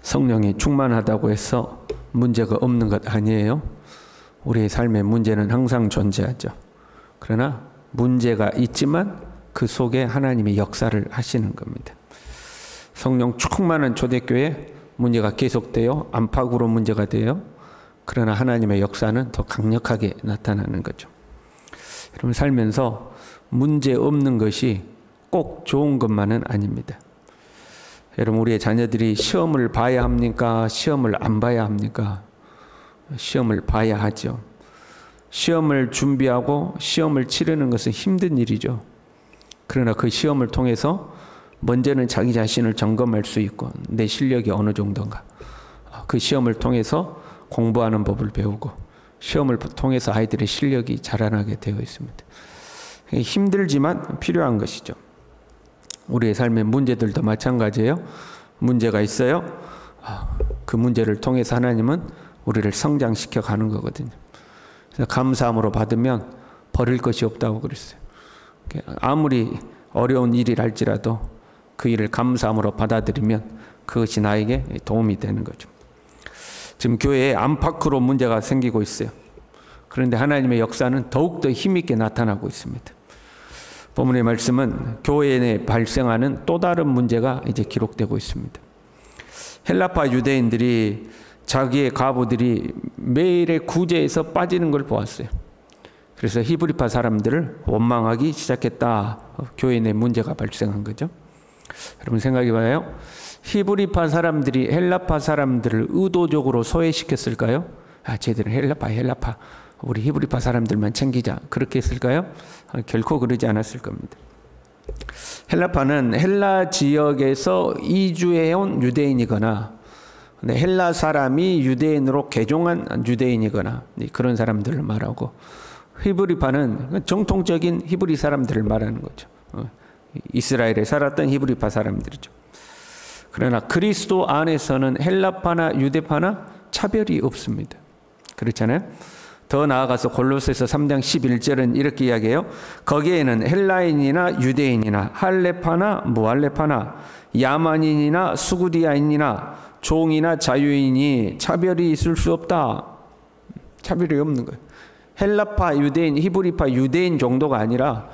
성령이 충만하다고 해서 문제가 없는 것 아니에요. 우리의 삶에 문제는 항상 존재하죠. 그러나 문제가 있지만 그 속에 하나님의 역사를 하시는 겁니다. 성령 충만한 초대교회 문제가 계속돼요. 안팎으로 문제가 돼요. 그러나 하나님의 역사는 더 강력하게 나타나는 거죠. 여러분 살면서 문제 없는 것이 꼭 좋은 것만은 아닙니다. 여러분 우리의 자녀들이 시험을 봐야 합니까? 시험을 안 봐야 합니까? 시험을 봐야 하죠. 시험을 준비하고 시험을 치르는 것은 힘든 일이죠. 그러나 그 시험을 통해서 먼저는 자기 자신을 점검할 수 있고 내 실력이 어느 정도인가. 그 시험을 통해서 공부하는 법을 배우고 시험을 통해서 아이들의 실력이 자라나게 되어 있습니다. 힘들지만 필요한 것이죠. 우리의 삶의 문제들도 마찬가지예요. 문제가 있어요. 그 문제를 통해서 하나님은 우리를 성장시켜 가는 거거든요. 그래서 감사함으로 받으면 버릴 것이 없다고 그랬어요. 아무리 어려운 일이랄지라도 그 일을 감사함으로 받아들이면 그것이 나에게 도움이 되는 거죠. 지금 교회에 안팎으로 문제가 생기고 있어요. 그런데 하나님의 역사는 더욱더 힘있게 나타나고 있습니다. 본문의 말씀은 교회 내에 발생하는 또 다른 문제가 이제 기록되고 있습니다. 헬라파 유대인들이 자기의 과부들이 매일의 구제에서 빠지는 걸 보았어요. 그래서 히브리파 사람들을 원망하기 시작했다. 교회 내 문제가 발생한 거죠. 여러분 생각해 봐요. 히브리파 사람들이 헬라파 사람들을 의도적으로 소외시켰을까요? 쟤들은 헬라파 우리 히브리파 사람들만 챙기자 그렇게 했을까요? 결코 그러지 않았을 겁니다. 헬라파는 헬라 지역에서 이주해온 유대인이거나 헬라 사람이 유대인으로 개종한 유대인이거나 그런 사람들을 말하고, 히브리파는 정통적인 히브리 사람들을 말하는 거죠. 이스라엘에 살았던 히브리파 사람들이죠. 그러나 그리스도 안에서는 헬라파나 유대파나 차별이 없습니다. 그렇잖아요. 더 나아가서 골로새서 3장 11절은 이렇게 이야기해요. 거기에는 헬라인이나 유대인이나 할레파나 무할레파나 야만인이나 수구디아인이나 종이나 자유인이 차별이 있을 수 없다. 차별이 없는 거예요. 헬라파 유대인, 히브리파 유대인 정도가 아니라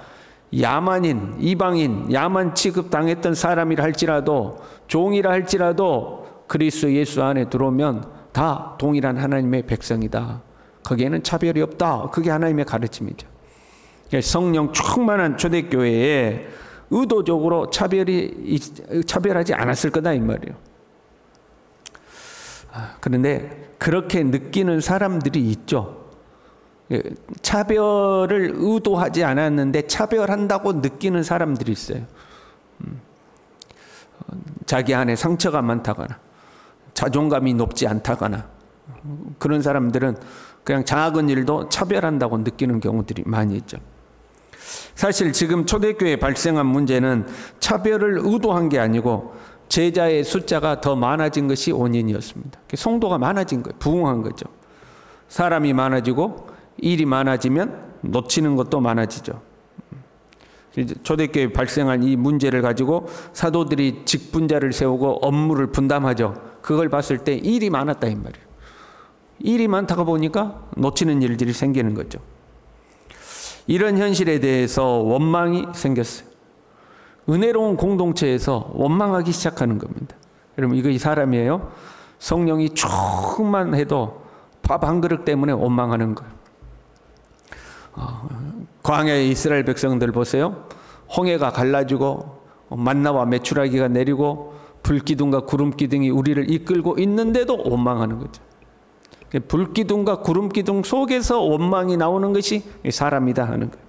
야만인, 이방인, 야만 취급당했던 사람이라 할지라도 종이라 할지라도 그리스도 예수 안에 들어오면 다 동일한 하나님의 백성이다. 거기에는 차별이 없다. 그게 하나님의 가르침이죠. 성령 충만한 초대교회에 의도적으로 차별하지 않았을 거다 이 말이에요. 그런데 그렇게 느끼는 사람들이 있죠. 차별을 의도하지 않았는데 차별한다고 느끼는 사람들이 있어요. 자기 안에 상처가 많다거나 자존감이 높지 않다거나 그런 사람들은 그냥 작은 일도 차별한다고 느끼는 경우들이 많이 있죠. 사실 지금 초대교회에 발생한 문제는 차별을 의도한 게 아니고 제자의 숫자가 더 많아진 것이 원인이었습니다. 성도가 많아진 거예요. 부흥한 거죠. 사람이 많아지고 일이 많아지면 놓치는 것도 많아지죠. 초대교회에 발생한 이 문제를 가지고 사도들이 직분자를 세우고 업무를 분담하죠. 그걸 봤을 때 일이 많았다 이 말이에요. 일이 많다가 보니까 놓치는 일들이 생기는 거죠. 이런 현실에 대해서 원망이 생겼어요. 은혜로운 공동체에서 원망하기 시작하는 겁니다. 여러분 이거 이 사람이에요. 성령이 충만해도 밥 한 그릇 때문에 원망하는 거예요. 광야의 이스라엘 백성들 보세요. 홍해가 갈라지고 만나와 메추라기가 내리고 불기둥과 구름기둥이 우리를 이끌고 있는데도 원망하는 거죠. 불기둥과 구름기둥 속에서 원망이 나오는 것이 사람이다 하는 거예요.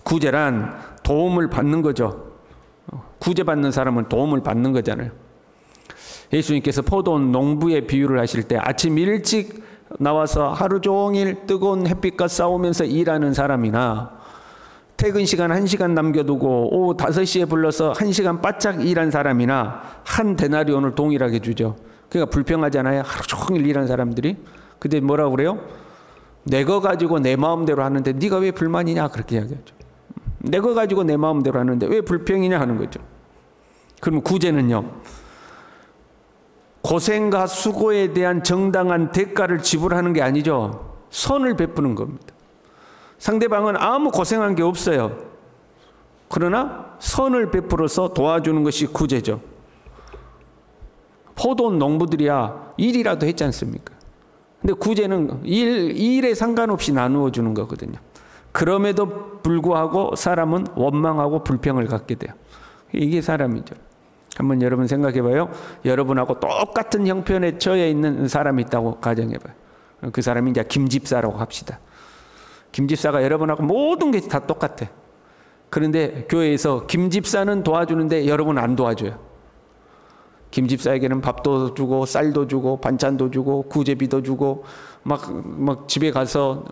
구제란 도움을 받는 거죠. 구제받는 사람은 도움을 받는 거잖아요. 예수님께서 포도원 농부의 비유를 하실 때 아침 일찍 나와서 하루 종일 뜨거운 햇빛과 싸우면서 일하는 사람이나 퇴근 시간 1시간 남겨두고 오후 5시에 불러서 1시간 바짝 일한 사람이나 한 데나리온을 동일하게 주죠. 그러니까 불평하잖아요. 하루 종일 일한 사람들이. 근데 뭐라고 그래요? 내 거 가지고 내 마음대로 하는데 네가 왜 불만이냐 그렇게 이야기하죠. 내 거 가지고 내 마음대로 하는데 왜 불평이냐 하는 거죠. 그럼 구제는요. 고생과 수고에 대한 정당한 대가를 지불하는 게 아니죠. 선을 베푸는 겁니다. 상대방은 아무 고생한 게 없어요. 그러나 선을 베풀어서 도와주는 것이 구제죠. 포도원 농부들이야 일이라도 했지 않습니까? 근데 구제는 일에 상관없이 나누어 주는 거거든요. 그럼에도 불구하고 사람은 원망하고 불평을 갖게 돼요. 이게 사람이죠. 한번 여러분 생각해 봐요. 여러분하고 똑같은 형편에 처해 있는 사람이 있다고 가정해 봐요. 그 사람이 이제 김집사라고 합시다. 김집사가 여러분하고 모든 게 다 똑같아. 그런데 교회에서 김집사는 도와주는데 여러분 안 도와줘요. 김집사에게는 밥도 주고 쌀도 주고 반찬도 주고 구제비도 주고 막 집에 가서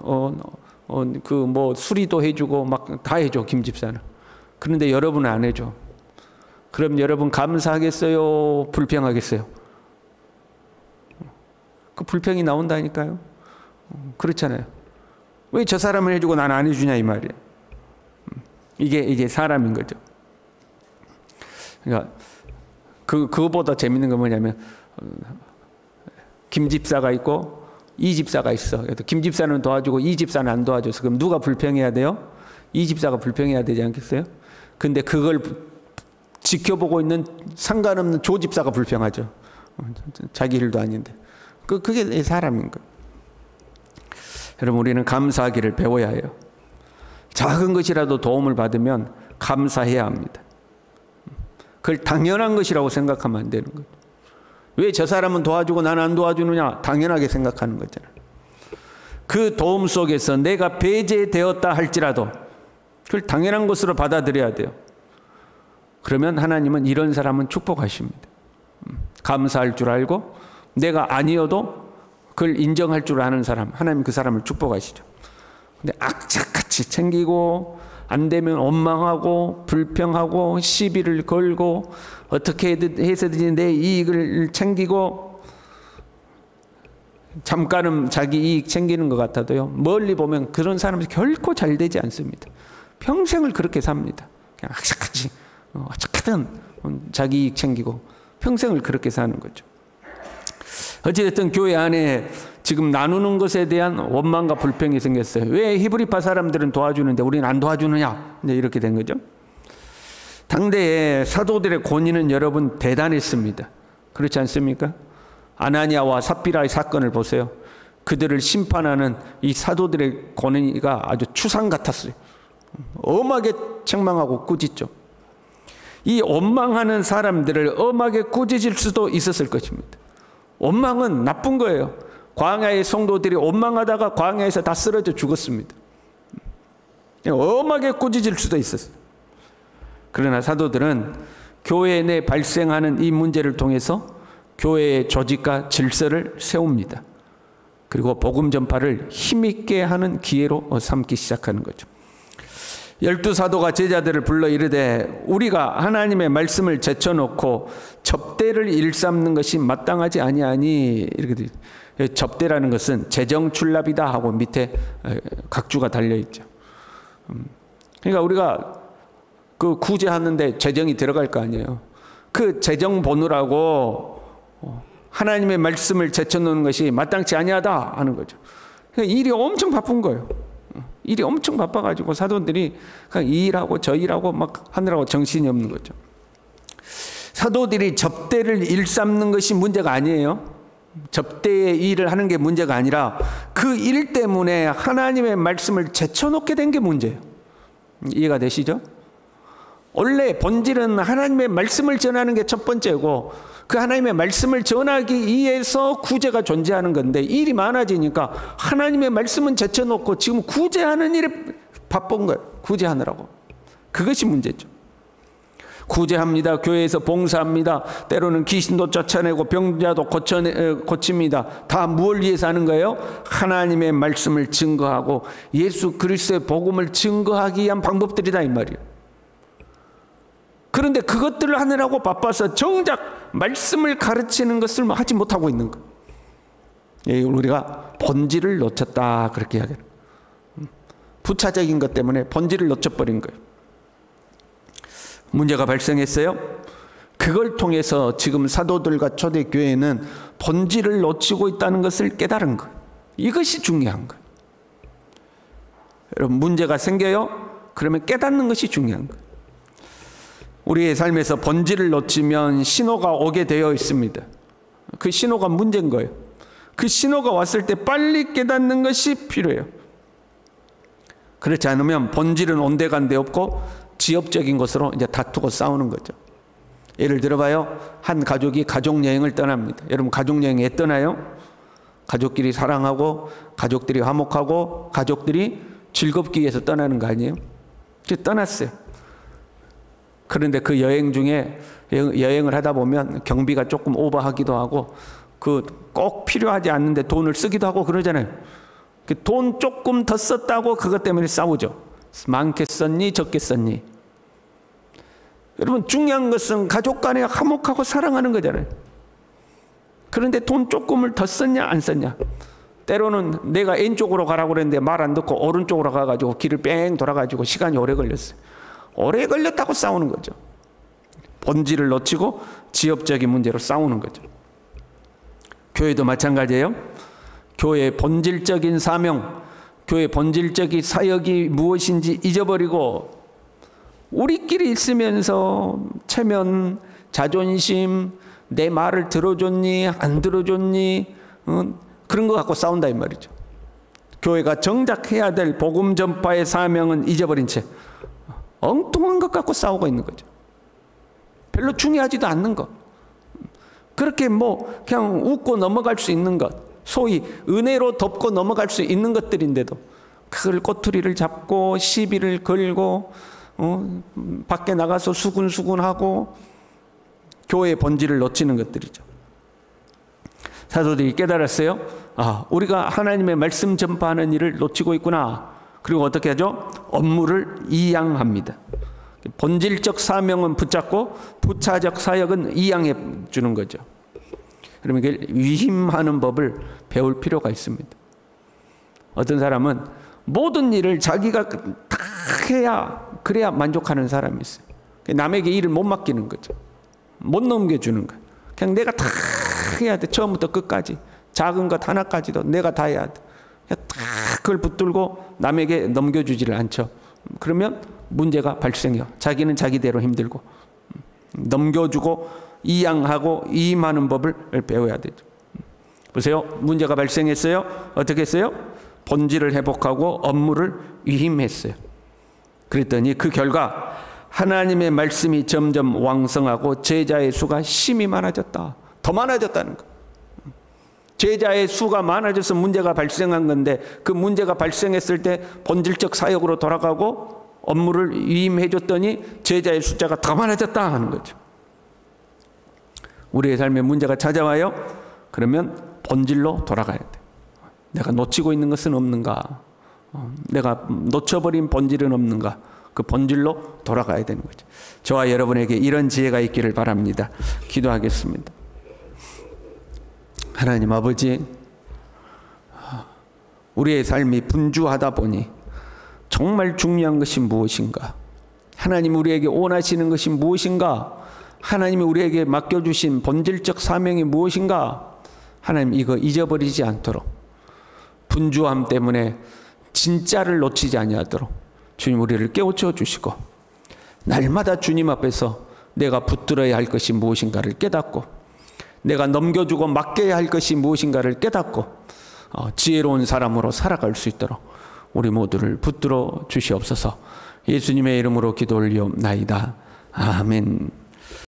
그 뭐 수리도 해주고 막 다 해줘 김집사는. 그런데 여러분은 안 해줘. 그럼 여러분 감사하겠어요? 불평하겠어요? 그 불평이 나온다니까요. 그렇잖아요. 왜 저 사람을 해주고 난 안 해주냐 이 말이에요. 이게 사람인 거죠. 그러니까 그거보다 재밌는 건 뭐냐면 김집사가 있고 이집사가 있어. 김집사는 도와주고 이집사는 안 도와줘서 그럼 누가 불평해야 돼요? 이집사가 불평해야 되지 않겠어요? 근데 그걸 지켜보고 있는 상관없는 조집사가 불평하죠. 자기 일도 아닌데. 그게 사람인 거예요. 여러분 우리는 감사하기를 배워야 해요. 작은 것이라도 도움을 받으면 감사해야 합니다. 그걸 당연한 것이라고 생각하면 안 되는 거예요. 왜 저 사람은 도와주고 나는 안 도와주느냐? 당연하게 생각하는 거잖아요. 그 도움 속에서 내가 배제되었다 할지라도 그걸 당연한 것으로 받아들여야 돼요. 그러면 하나님은 이런 사람은 축복하십니다. 감사할 줄 알고 내가 아니어도 그걸 인정할 줄 아는 사람, 하나님 그 사람을 축복하시죠. 근데 악착같이 챙기고 안 되면 원망하고 불평하고 시비를 걸고 어떻게 해서든지 내 이익을 챙기고 잠깐은 자기 이익 챙기는 것 같아도요. 멀리 보면 그런 사람이 결코 잘 되지 않습니다. 평생을 그렇게 삽니다. 그냥 악착같이 어떻게든 자기 이익 챙기고 평생을 그렇게 사는 거죠. 어찌됐든 교회 안에 지금 나누는 것에 대한 원망과 불평이 생겼어요. 왜 히브리파 사람들은 도와주는데 우리는 안 도와주느냐? 이제 이렇게 된 거죠. 당대의 사도들의 권위는 여러분 대단했습니다. 그렇지 않습니까? 아나니아와 삽비라의 사건을 보세요. 그들을 심판하는 이 사도들의 권위가 아주 추상 같았어요. 엄하게 책망하고 꾸짖죠. 이 원망하는 사람들을 엄하게 꾸짖을 수도 있었을 것입니다. 원망은 나쁜 거예요. 광야의 성도들이 원망하다가 광야에서 다 쓰러져 죽었습니다. 엄하게 꾸짖을 수도 있었어요. 그러나 사도들은 교회 내 발생하는 이 문제를 통해서 교회의 조직과 질서를 세웁니다. 그리고 복음 전파를 힘있게 하는 기회로 삼기 시작하는 거죠. 12사도가 제자들을 불러 이르되 우리가 하나님의 말씀을 제쳐놓고 접대를 일삼는 것이 마땅하지 아니하니, 이렇게 돼. 접대라는 것은 재정출납이다 하고 밑에 각주가 달려있죠. 그러니까 우리가 그 구제하는데 재정이 들어갈 거 아니에요. 그 재정 보느라고 하나님의 말씀을 제쳐놓는 것이 마땅치 아니하다 하는 거죠. 그러니까 일이 엄청 바쁜 거예요. 일이 엄청 바빠가지고 사도들이 그냥 이 일하고 저 일하고 막 하느라고 정신이 없는 거죠. 사도들이 접대를 일삼는 것이 문제가 아니에요. 접대의 일을 하는 게 문제가 아니라 그 일 때문에 하나님의 말씀을 제쳐놓게 된 게 문제예요. 이해가 되시죠? 원래 본질은 하나님의 말씀을 전하는 게 첫 번째고 그 하나님의 말씀을 전하기 위해서 구제가 존재하는 건데 일이 많아지니까 하나님의 말씀은 제쳐놓고 지금 구제하는 일에 바쁜 거예요. 구제하느라고. 그것이 문제죠. 구제합니다. 교회에서 봉사합니다. 때로는 귀신도 쫓아내고 병자도 고칩니다. 다 무엇을 위해서 하는 거예요? 하나님의 말씀을 증거하고 예수 그리스도의 복음을 증거하기 위한 방법들이다 이 말이에요. 그런데 그것들을 하느라고 바빠서 정작 말씀을 가르치는 것을 하지 못하고 있는 거예요. 우리가 본질을 놓쳤다 그렇게 이야기해요. 부차적인 것 때문에 본질을 놓쳐버린 거예요. 문제가 발생했어요. 그걸 통해서 지금 사도들과 초대교회는 본질을 놓치고 있다는 것을 깨달은 거예요. 이것이 중요한 거예요. 여러분, 문제가 생겨요? 그러면 깨닫는 것이 중요한 거예요. 우리의 삶에서 본질을 놓치면 신호가 오게 되어 있습니다. 그 신호가 문제인 거예요. 그 신호가 왔을 때 빨리 깨닫는 것이 필요해요. 그렇지 않으면 본질은 온데간데 없고 지엽적인 것으로 이제 다투고 싸우는 거죠. 예를 들어봐요. 한 가족이 가족여행을 떠납니다. 여러분, 가족여행 왜 떠나요? 가족끼리 사랑하고 가족들이 화목하고 가족들이 즐겁기 위해서 떠나는 거 아니에요? 그래서 떠났어요. 그런데 그 여행 중에 여행을 하다 보면 경비가 조금 오버하기도 하고 그 꼭 필요하지 않는데 돈을 쓰기도 하고 그러잖아요. 돈 조금 더 썼다고 그것 때문에 싸우죠. 많게 썼니 적게 썼니. 여러분, 중요한 것은 가족 간에 화목하고 사랑하는 거잖아요. 그런데 돈 조금을 더 썼냐 안 썼냐. 때로는 내가 왼쪽으로 가라고 그랬는데 말 안 듣고 오른쪽으로 가가지고 길을 뺑 돌아가지고 시간이 오래 걸렸어요. 오래 걸렸다고 싸우는 거죠. 본질을 놓치고 지엽적인 문제로 싸우는 거죠. 교회도 마찬가지예요. 교회의 본질적인 사명, 교회의 본질적인 사역이 무엇인지 잊어버리고 우리끼리 있으면서 체면, 자존심, 내 말을 들어줬니 안 들어줬니, 그런 거 갖고 싸운다 이 말이죠. 교회가 정작 해야 될 복음 전파의 사명은 잊어버린 채 엉뚱한 것 갖고 싸우고 있는 거죠. 별로 중요하지도 않는 것. 그렇게 뭐 그냥 웃고 넘어갈 수 있는 것, 소위 은혜로 덮고 넘어갈 수 있는 것들인데도 그걸 꼬투리를 잡고 시비를 걸고 밖에 나가서 수군수군하고 교회의 본질을 놓치는 것들이죠. 사도들이 깨달았어요. 아, 우리가 하나님의 말씀 전파하는 일을 놓치고 있구나. 그리고 어떻게 하죠? 업무를 이양합니다. 본질적 사명은 붙잡고 부차적 사역은 이양해 주는 거죠. 그러면 이게 위임하는 법을 배울 필요가 있습니다. 어떤 사람은 모든 일을 자기가 다 해야 그래야 만족하는 사람이 있어요. 남에게 일을 못 맡기는 거죠. 못 넘겨주는 거예요. 그냥 내가 다 해야 돼. 처음부터 끝까지. 작은 것 하나까지도 내가 다 해야 돼. 그냥 다 그걸 붙들고 남에게 넘겨주지를 않죠. 그러면 문제가 발생해요. 자기는 자기대로 힘들고 넘겨주고 이양하고 이임하는 법을 배워야 되죠. 보세요. 문제가 발생했어요. 어떻게 했어요? 본질을 회복하고 업무를 위임했어요. 그랬더니 그 결과 하나님의 말씀이 점점 왕성하고 제자의 수가 심히 많아졌다. 더 많아졌다는 거. 제자의 수가 많아져서 문제가 발생한 건데 그 문제가 발생했을 때 본질적 사역으로 돌아가고 업무를 위임해 줬더니 제자의 숫자가 더 많아졌다 하는 거죠. 우리의 삶에 문제가 찾아와요. 그러면 본질로 돌아가야 돼. 내가 놓치고 있는 것은 없는가? 내가 놓쳐버린 본질은 없는가? 그 본질로 돌아가야 되는 거죠. 저와 여러분에게 이런 지혜가 있기를 바랍니다. 기도하겠습니다. 하나님 아버지, 우리의 삶이 분주하다 보니 정말 중요한 것이 무엇인가? 하나님 우리에게 원하시는 것이 무엇인가? 하나님이 우리에게 맡겨주신 본질적 사명이 무엇인가? 하나님 이거 잊어버리지 않도록 분주함 때문에 진짜를 놓치지 아니하도록 주님 우리를 깨우쳐 주시고 날마다 주님 앞에서 내가 붙들어야 할 것이 무엇인가를 깨닫고 내가 넘겨주고 맡겨야 할 것이 무엇인가를 깨닫고 지혜로운 사람으로 살아갈 수 있도록 우리 모두를 붙들어 주시옵소서. 예수님의 이름으로 기도 올리옵나이다. 아멘.